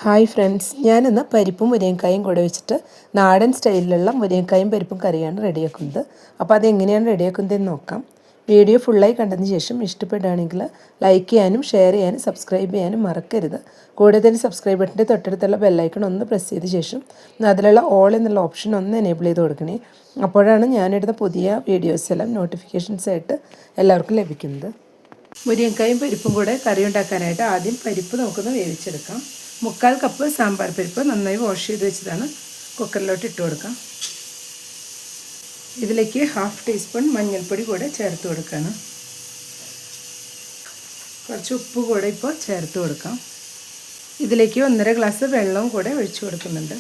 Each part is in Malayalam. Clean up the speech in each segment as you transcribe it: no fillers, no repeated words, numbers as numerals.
ഹായ് ഫ്രണ്ട്സ്, ഞാനിന്ന് പരിപ്പും മുരിങ്ങക്കായും കൂടെ വെച്ചിട്ട് നാടൻ സ്റ്റൈലിലുള്ള മുരിങ്ങക്കായും പരിപ്പും കറിയാണ് റെഡിയാക്കുന്നത്. അപ്പോൾ അതെങ്ങനെയാണ് റെഡിയാക്കുന്നതെന്ന് നോക്കാം. വീഡിയോ ഫുള്ളായി കണ്ടതിന് ശേഷം ഇഷ്ടപ്പെടുകയാണെങ്കിൽ ലൈക്ക് ചെയ്യാനും ഷെയർ ചെയ്യാനും സബ്സ്ക്രൈബ് ചെയ്യാനും മറക്കരുത്. കൂടുതൽ സബ്സ്ക്രൈബ് ബട്ടൻ്റെ തൊട്ടടുത്തുള്ള ബെല്ലൈക്കൺ ഒന്ന് പ്രസ് ചെയ്ത ശേഷം അതിലുള്ള ഓൾ എന്നുള്ള ഓപ്ഷൻ ഒന്ന് എനേബിൾ ചെയ്ത് കൊടുക്കണേ. അപ്പോഴാണ് ഞാനിടുന്ന പുതിയ വീഡിയോസ് എല്ലാം നോട്ടിഫിക്കേഷൻസ് ആയിട്ട് എല്ലാവർക്കും ലഭിക്കുന്നത്. മുരിങ്ങക്കായും പരിപ്പും കൂടെ കറി ഉണ്ടാക്കാനായിട്ട് ആദ്യം പരിപ്പ് നമുക്കൊന്ന് വേവിച്ചെടുക്കാം. 3/4 കപ്പ് സാമ്പാർ പരിപ്പ് നന്നായി വാഷ് ചെയ്ത് വെച്ചതാണ് കുക്കറിലോട്ട് ഇട്ട് കൊടുക്കാം. ഇതിലേക്ക് 1/2 ടീസ്പൂൺ മഞ്ഞൾപ്പൊടി കൂടെ ചേർത്ത് കൊടുക്കുകയാണ്. കുറച്ച് ഉപ്പ് കൂടെ ഇപ്പോൾ ചേർത്ത് കൊടുക്കാം. ഇതിലേക്ക് 1.5 ഗ്ലാസ് വെള്ളവും കൂടെ ഒഴിച്ചു കൊടുക്കുന്നുണ്ട്.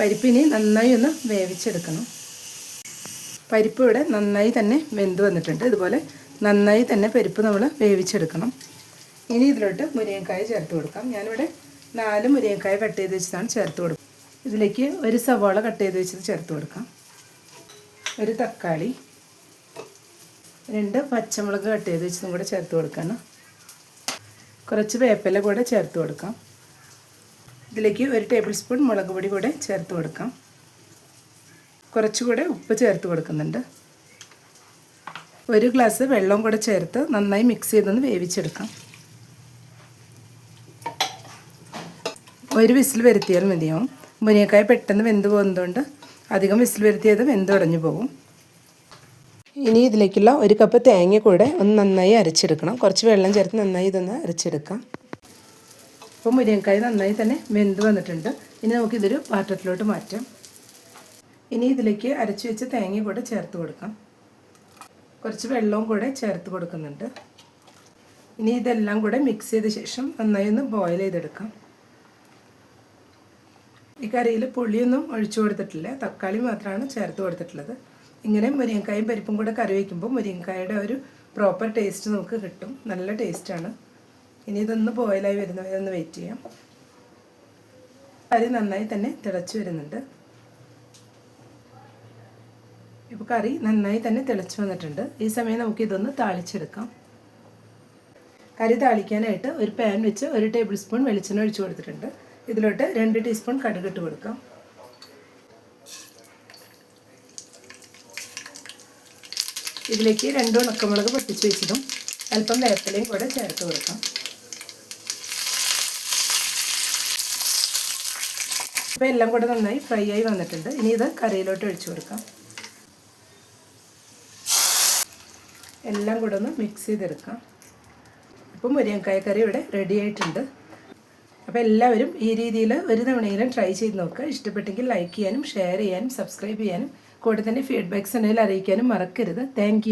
പരിപ്പിനി നന്നായി ഒന്ന് വേവിച്ചെടുക്കണം. പരിപ്പ് ഇവിടെ നന്നായി തന്നെ വെന്ത് വന്നിട്ടുണ്ട്. ഇതുപോലെ നന്നായി തന്നെ പരിപ്പ് നമ്മൾ വേവിച്ചെടുക്കണം. ഇനി ഇതിലോട്ട് മുരിങ്ങക്കായ ചേർത്ത് കൊടുക്കാം. ഞാനിവിടെ 4 മുരിങ്ങക്കായ കട്ട് ചെയ്ത് വെച്ചതാണ് ചേർത്ത് കൊടുക്കുക. ഇതിലേക്ക് 1 സവാള കട്ട് ചെയ്ത് വെച്ചത് ചേർത്ത് കൊടുക്കാം. 1 തക്കാളി, 2 പച്ചമുളക് കട്ട് ചെയ്ത് വെച്ചതും കൂടെ ചേർത്ത് കൊടുക്കണം. കുറച്ച് വേപ്പില കൂടെ ചേർത്ത് കൊടുക്കാം. ഇതിലേക്ക് 1 ടേബിൾ സ്പൂൺ മുളക് പൊടി കൂടെ ചേർത്ത് കൊടുക്കാം. കുറച്ചുകൂടെ ഉപ്പ് ചേർത്ത് കൊടുക്കുന്നുണ്ട്. 1 ഗ്ലാസ് വെള്ളം കൂടെ ചേർത്ത് നന്നായി മിക്സ് ചെയ്തൊന്ന് വേവിച്ചെടുക്കാം. 1 വിസിൽ വരുത്തിയാൽ മതിയാവും. മുരിങ്ങക്കായ പെട്ടെന്ന് വെന്ത് പോകുന്നതുകൊണ്ട് അധികം വിസിൽ വരുത്തിയത് വെന്ത് ഉടഞ്ഞു പോകും. ഇനി ഇതിലേക്കുള്ള 1 കപ്പ് തേങ്ങ കൂടെ ഒന്ന് നന്നായി അരച്ചെടുക്കണം. കുറച്ച് വെള്ളം ചേർത്ത് നന്നായി ഇതൊന്ന് അരച്ചെടുക്കാം. അപ്പോൾ മുരിങ്ങക്കായ നന്നായി തന്നെ വെന്ത് വന്നിട്ടുണ്ട്. ഇനി നമുക്കിതൊരു പാത്രത്തിലോട്ട് മാറ്റാം. ഇനി ഇതിലേക്ക് അരച്ച് വെച്ച തേങ്ങ കൂടെ ചേർത്ത് കൊടുക്കാം. കുറച്ച് വെള്ളവും കൂടെ ചേർത്ത് കൊടുക്കുന്നുണ്ട്. ഇനി ഇതെല്ലാം കൂടെ മിക്സ് ചെയ്ത ശേഷം നന്നായി ഒന്ന് ബോയിൽ ചെയ്തെടുക്കാം. ഈ കറിയിൽ പുളിയൊന്നും ഒഴിച്ചു കൊടുത്തിട്ടില്ല, തക്കാളി മാത്രമാണ് ചേർത്ത് കൊടുത്തിട്ടുള്ളത്. ഇങ്ങനെ മുരിങ്ങക്കായും പരിപ്പും കൂടെ കറി വയ്ക്കുമ്പോൾ മുരിങ്ങക്കായുടെ ഒരു പ്രോപ്പർ ടേസ്റ്റ് നമുക്ക് കിട്ടും. നല്ല ടേസ്റ്റാണ്. ഇനി ഇതൊന്ന് ബോയിലായി വരുന്നവരെ ഒന്ന് വെയിറ്റ് ചെയ്യാം. കറി നന്നായി തന്നെ തിളച്ച് വരുന്നുണ്ട്. ഇപ്പോൾ കറി നന്നായി തന്നെ തിളച്ച് വന്നിട്ടുണ്ട്. ഈ സമയം നമുക്കിതൊന്ന് താളിച്ചെടുക്കാം. കറി താളിക്കാനായിട്ട് ഒരു പാൻ വെച്ച് 1 ടേബിൾ സ്പൂൺ വെളിച്ചെണ്ണ ഒഴിച്ച് കൊടുത്തിട്ടുണ്ട്. ഇതിലോട്ട് 2 ടീസ്പൂൺ കടുക് ഇട്ട് കൊടുക്കാം. ഇതിലേക്ക് 2 ഉണക്കമുളക് പൊട്ടിച്ച് വെച്ചതും അല്പം വേപ്പിലയും കൂടെ ചേർത്ത് കൊടുക്കാം. ഇപ്പോൾ എല്ലാം കൂടെ നന്നായി ഫ്രൈ ആയി വന്നിട്ടുണ്ട്. ഇനി ഇത് കറിയിലോട്ട് ഒഴിച്ചു കൊടുക്കാം. എല്ലാം കൂടെ ഒന്ന് മിക്സ് ചെയ്തെടുക്കാം. ഇപ്പോൾ മുരിങ്ങക്കായ കറി ഇവിടെ റെഡി ആയിട്ടുണ്ട്. അപ്പോൾ എല്ലാവരും ഈ രീതിയിൽ ഒരു തവണയെങ്കിലും ട്രൈ ചെയ്ത് നോക്കുക. ഇഷ്ടപ്പെട്ടെങ്കിൽ ലൈക്ക് ചെയ്യാനും ഷെയർ ചെയ്യാനും സബ്സ്ക്രൈബ് ചെയ്യാനും കൂടെ തന്നെ ഫീഡ്ബാക്ക്സ് ഉണ്ടെങ്കിൽ അറിയിക്കാനും മറക്കരുത്. താങ്ക്